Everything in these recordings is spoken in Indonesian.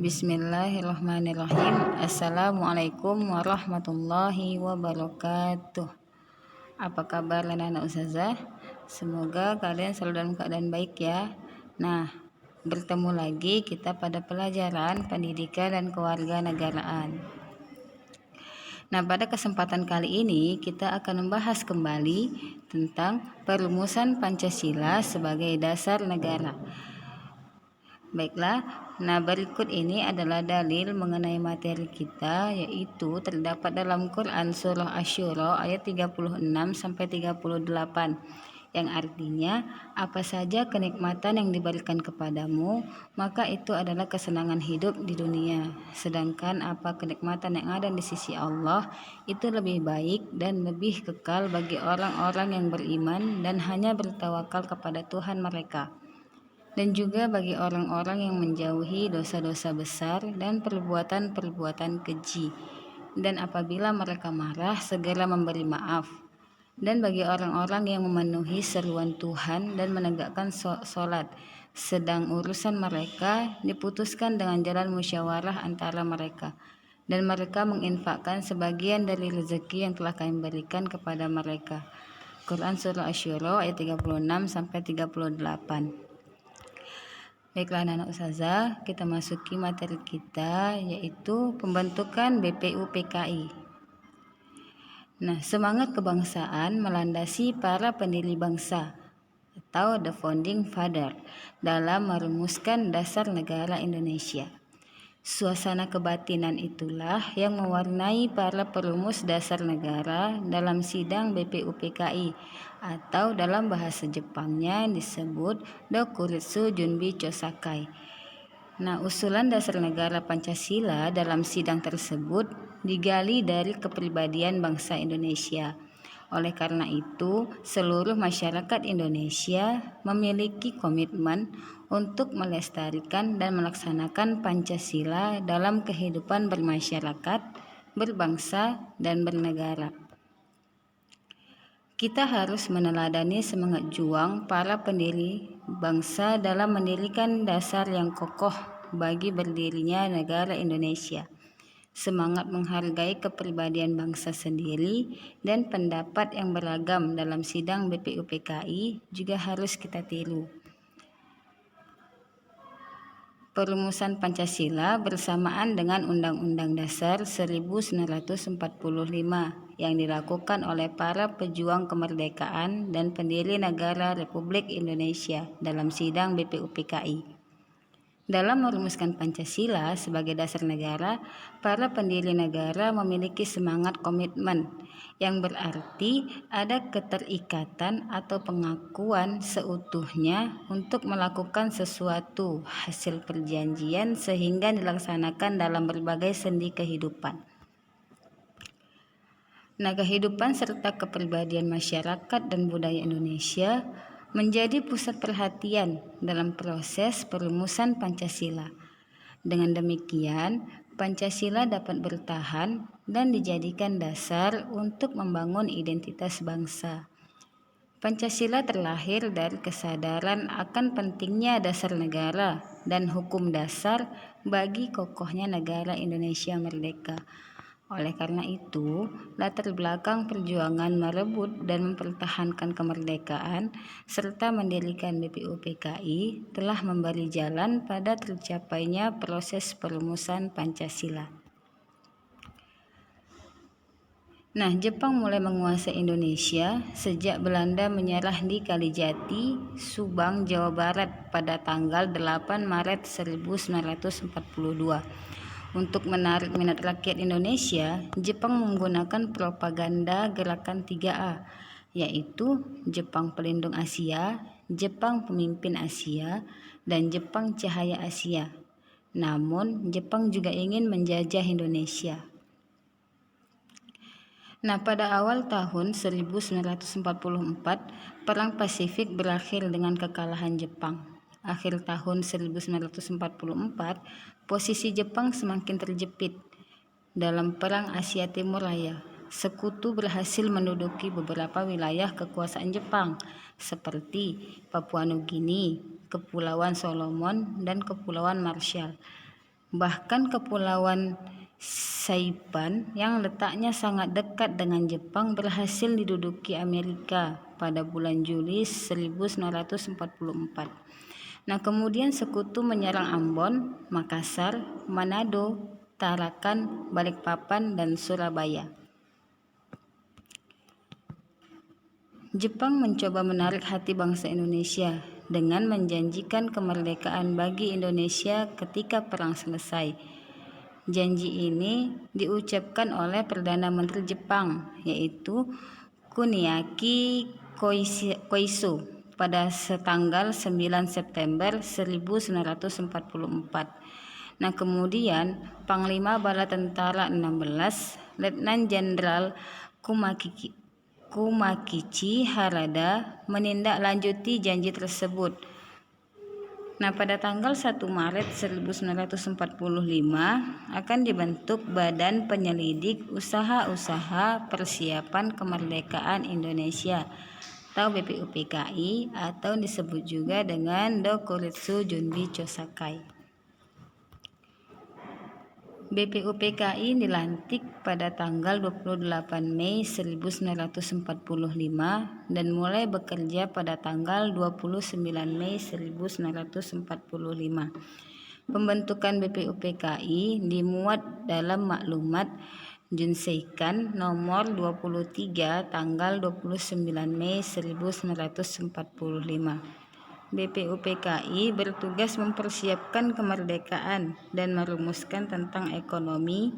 Bismillahirrahmanirrahim. Assalamualaikum warahmatullahi wabarakatuh. Apa kabar anak-anak ustazah? Semoga kalian selalu dalam keadaan baik ya. Nah, bertemu lagi kita pada pelajaran pendidikan dan kewarganegaraan. Nah, pada kesempatan kali ini kita akan membahas kembali tentang perumusan Pancasila sebagai dasar negara. Baiklah, nah berikut ini adalah dalil mengenai materi kita, yaitu terdapat dalam Quran Surah Asy-Syura ayat 36-38, yang artinya apa saja kenikmatan yang diberikan kepadamu, maka itu adalah kesenangan hidup di dunia. Sedangkan apa kenikmatan yang ada di sisi Allah itu lebih baik dan lebih kekal bagi orang-orang yang beriman dan hanya bertawakal kepada Tuhan mereka. Dan juga bagi orang-orang yang menjauhi dosa-dosa besar dan perbuatan-perbuatan keji. Dan apabila mereka marah, segera memberi maaf. Dan bagi orang-orang yang memenuhi seruan Tuhan dan menegakkan sholat, sedang urusan mereka diputuskan dengan jalan musyawarah antara mereka. Dan mereka menginfakkan sebagian dari rezeki yang telah kami berikan kepada mereka. Quran Surah Asy-Syura ayat 36-38. Baiklah anak-anak ustazah, kita masuki materi kita, yaitu pembentukan BPUPKI. Nah, semangat kebangsaan melandasi para pendiri bangsa atau the founding father dalam merumuskan dasar negara Indonesia. Suasana kebatinan itulah yang mewarnai para perumus dasar negara dalam sidang BPUPKI, atau dalam bahasa Jepangnya disebut Dokuritsu Junbi Chosakai. Nah, usulan dasar negara Pancasila dalam sidang tersebut digali dari kepribadian bangsa Indonesia. Oleh karena itu, seluruh masyarakat Indonesia memiliki komitmen untuk melestarikan dan melaksanakan Pancasila dalam kehidupan bermasyarakat, berbangsa, dan bernegara. Kita harus meneladani semangat juang para pendiri bangsa dalam mendirikan dasar yang kokoh bagi berdirinya negara Indonesia. Semangat menghargai kepribadian bangsa sendiri dan pendapat yang beragam dalam sidang BPUPKI juga harus kita tiru. Perumusan Pancasila bersamaan dengan Undang-Undang Dasar 1945 yang dilakukan oleh para pejuang kemerdekaan dan pendiri negara Republik Indonesia dalam sidang BPUPKI. Dalam merumuskan Pancasila sebagai dasar negara, para pendiri negara memiliki semangat komitmen yang berarti ada keterikatan atau pengakuan seutuhnya untuk melakukan sesuatu hasil perjanjian sehingga dilaksanakan dalam berbagai sendi kehidupan. Nah, kehidupan serta kepribadian masyarakat dan budaya Indonesia menjadi pusat perhatian dalam proses perumusan Pancasila. Dengan demikian, Pancasila dapat bertahan dan dijadikan dasar untuk membangun identitas bangsa. Pancasila terlahir dari kesadaran akan pentingnya dasar negara dan hukum dasar bagi kokohnya negara Indonesia merdeka. Oleh karena itu, latar belakang perjuangan merebut dan mempertahankan kemerdekaan serta mendirikan BPUPKI telah memberi jalan pada tercapainya proses perumusan Pancasila. Nah, Jepang mulai menguasai Indonesia sejak Belanda menyerah di Kalijati, Subang, Jawa Barat pada tanggal 8 Maret 1942. Untuk menarik minat rakyat Indonesia, Jepang menggunakan propaganda gerakan 3A, yaitu Jepang Pelindung Asia, Jepang Pemimpin Asia, dan Jepang Cahaya Asia. Namun, Jepang juga ingin menjajah Indonesia. Nah, pada awal tahun 1944, Perang Pasifik berakhir dengan kekalahan Jepang. Akhir tahun 1944, posisi Jepang semakin terjepit dalam Perang Asia Timur Raya. Sekutu berhasil menduduki beberapa wilayah kekuasaan Jepang seperti Papua Nugini, Kepulauan Solomon, dan Kepulauan Marshall. Bahkan Kepulauan Saipan yang letaknya sangat dekat dengan Jepang berhasil diduduki Amerika pada bulan Juli 1944. Nah, kemudian sekutu menyerang Ambon, Makassar, Manado, Tarakan, Balikpapan, dan Surabaya. Jepang mencoba menarik hati bangsa Indonesia dengan menjanjikan kemerdekaan bagi Indonesia ketika perang selesai. Janji ini diucapkan oleh Perdana Menteri Jepang, yaitu Kuniaki Koiso pada tanggal 9 September 1944. Nah, kemudian Panglima Bala Tentara 16, Letnan Jenderal Kumakichi Harada menindaklanjuti janji tersebut. Nah, pada tanggal 1 Maret 1945 akan dibentuk Badan Penyelidik Usaha-Usaha Persiapan Kemerdekaan Indonesia atau BPUPKI, atau disebut juga dengan Dokuritsu Junbi Chosakai. BPUPKI dilantik pada tanggal 28 Mei 1945 dan mulai bekerja pada tanggal 29 Mei 1945. Pembentukan BPUPKI dimuat dalam maklumat Junseikan nomor 23 tanggal 29 Mei 1945. BPUPKI bertugas mempersiapkan kemerdekaan dan merumuskan tentang ekonomi,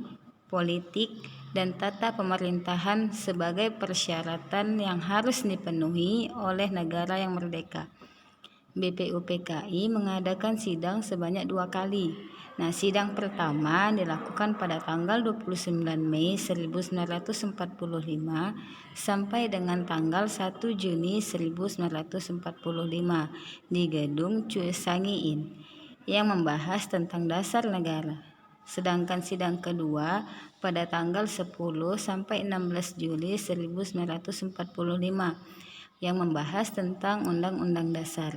politik, dan tata pemerintahan sebagai persyaratan yang harus dipenuhi oleh negara yang merdeka. BPUPKI mengadakan sidang sebanyak 2 kali. Nah, sidang pertama dilakukan pada tanggal 29 Mei 1945 sampai dengan tanggal 1 Juni 1945 di Gedung Chusangiin yang membahas tentang dasar negara. Sedangkan sidang kedua pada tanggal 10 sampai 16 Juli 1945 yang membahas tentang Undang-Undang Dasar.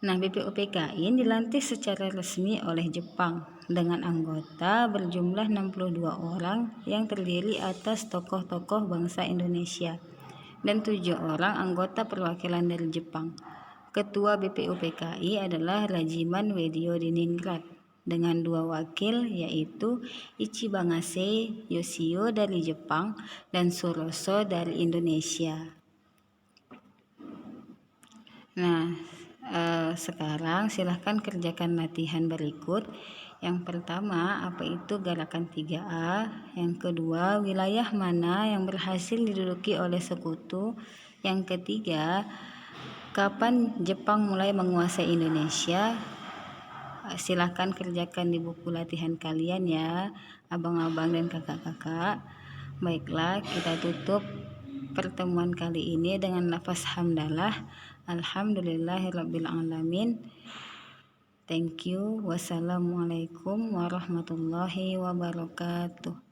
Nah, BPUPKI dilantik secara resmi oleh Jepang dengan anggota berjumlah 62 orang yang terdiri atas tokoh-tokoh bangsa Indonesia dan 7 orang anggota perwakilan dari Jepang. Ketua BPUPKI adalah Rajiman Weddiodiningrat dengan 2 wakil, yaitu Ichibangase Yoshio dari Jepang dan Suroso dari Indonesia. Nah, sekarang silahkan kerjakan latihan berikut. Yang pertama, apa itu gerakan 3A? Yang kedua, wilayah mana yang berhasil diduduki oleh sekutu? Yang ketiga, kapan Jepang mulai menguasai Indonesia? Silahkan kerjakan di buku latihan kalian ya, abang-abang dan kakak-kakak. Baiklah, kita tutup pertemuan kali ini dengan lafaz hamdalah. Alhamdulillahirabbil alamin. Thank you. Wassalamualaikum warahmatullahi wabarakatuh.